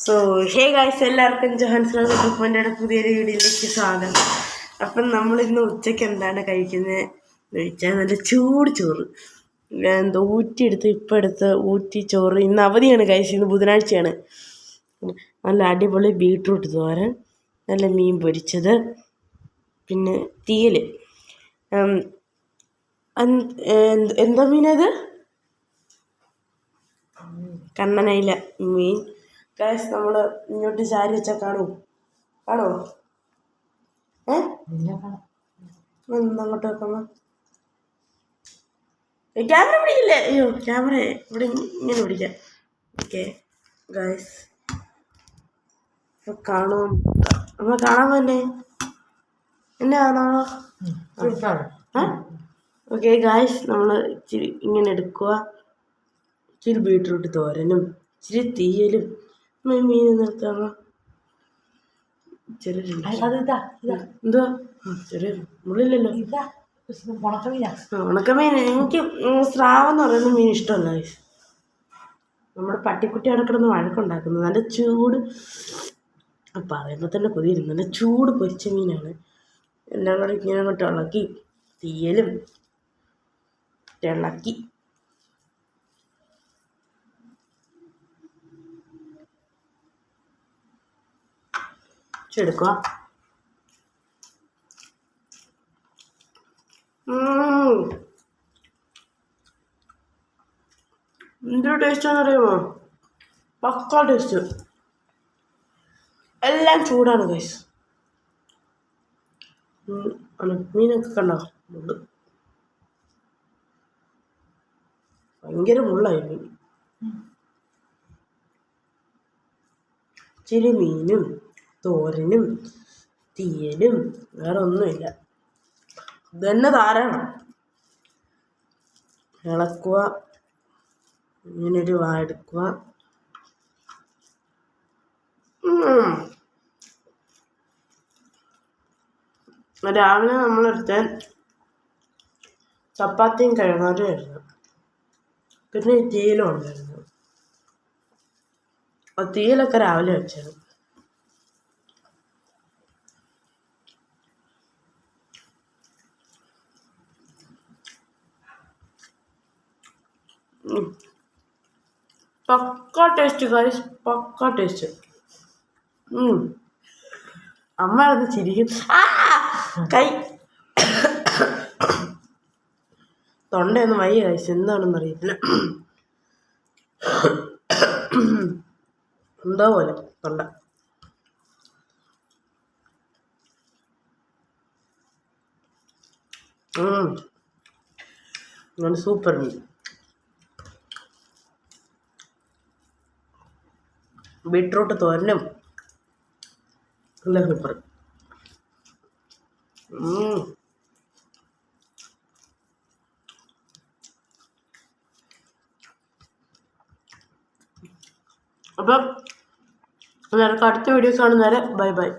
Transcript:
So hey guys, എല്ലാവർക്കും ജോഹാൻസ് കുക്കിൻ്റെ പുതിയൊരു വീഡിയോയിലേക്ക് സ്വാഗതം. അപ്പം നമ്മളിന്ന് ഉച്ചയ്ക്ക് എന്താണ് കഴിക്കുന്നത് ചോദിച്ചാൽ നല്ല ചൂട് ചോറ് എന്താ ഊറ്റിയെടുത്ത് ഇപ്പം എടുത്ത് ഊറ്റി ചോറ്. ഇന്ന് അവധിയാണ് ഗായ്സ്, ഇന്ന് ബുധനാഴ്ചയാണ്. നല്ല അടിപൊളി ബീട്രൂട്ട് തോരൻ, നല്ല മീൻ പൊരിച്ചത്, പിന്നെ തീയൽ. എന്താ മീനത്? കണ്ണനയില മീൻ. ഗായ്സ്, നമ്മൾ ഇങ്ങോട്ട് ചാരി വെച്ചാൽ കാണോ? അങ്ങോട്ട് വെക്കണം. ക്യാമറ പിടിക്കില്ലേ? അയ്യോ, ക്യാമറ ഇവിടെ ഇങ്ങനെ പിടിക്കാം. ഓക്കെ ഗായ്സ്, കാണുമോ? നമ്മൾ കാണാൻ തന്നെ എന്നാണോ? ഓക്കെ ഗായ്സ്, നമ്മൾ ഇച്ചിരി ഇങ്ങനെ എടുക്കുക. ഇച്ചിരി ബീട്രൂട്ട് തോരനും ഇച്ചിരി തീയലും മീൻ നിർത്താമോ? എന്തുവാ ചെറിയ മുള്ളില്ലല്ലോ. ഉണക്കമീൻ എനിക്ക് സ്രാവെന്ന് പറയുന്ന മീൻ ഇഷ്ടമല്ല. നമ്മുടെ പട്ടിക്കുട്ടി അവിടെ കിടന്ന് വഴക്കുണ്ടാക്കുന്നത്. നല്ല ചൂട് പറയുമ്പോൾ തന്നെ കൊതിയിരുന്നു. നല്ല ചൂട് പൊരിച്ച മീനാണ്. എല്ലാം കൂടെ ഇങ്ങനെ അങ്ങോട്ട് ഇളക്കി തീയലും ഇളക്കി എടുക്കുക. എന്തൊരു ടേസ്റ്റാണെന്ന് അറിയുമോ? പക്കാ ടേസ്റ്റ്. എല്ലാം ചൂടാണ് ഗൈസ്. മീനൊക്കെ കണ്ടോ? മുള്ളു, ഭയങ്കര മുള്ളായി മീൻ. ഇച്ചിരി മീനും തോരനും തീയലും, വേറെ ഒന്നുമില്ല. ഇതന്നെ ധാരാളം. ഇളക്കുക, ഇങ്ങനൊരു എടുക്കുക. രാവിലെ നമ്മളെടുത്ത ചപ്പാത്തിയും കിഴങ്ങാറുമായിരുന്നു. പിന്നെ ഈ തീയലും ഉണ്ടായിരുന്നു. ആ തീയലൊക്കെ രാവിലെ വെച്ചത്. പക്കാ ടേസ്റ്റ് ഗൈസ്, പക്കാ ടേസ്റ്റ്. അമ്മ അത് ചിരിക്കും. കൈ തൊണ്ടയൊന്നും വയ്യ ഗൈസ്, എന്താണെന്ന് അറിയത്തില്ല. എന്തോ പോലെ തൊണ്ട. അങ്ങനെ സൂപ്പർ മീൻ. ബീട്രൂട്ട് തോരനും നല്ല സൂപ്പർ. അപ്പം എല്ലാവർക്കും അടുത്ത വീഡിയോസ് കാണുന്നവരെ ബൈ ബൈ.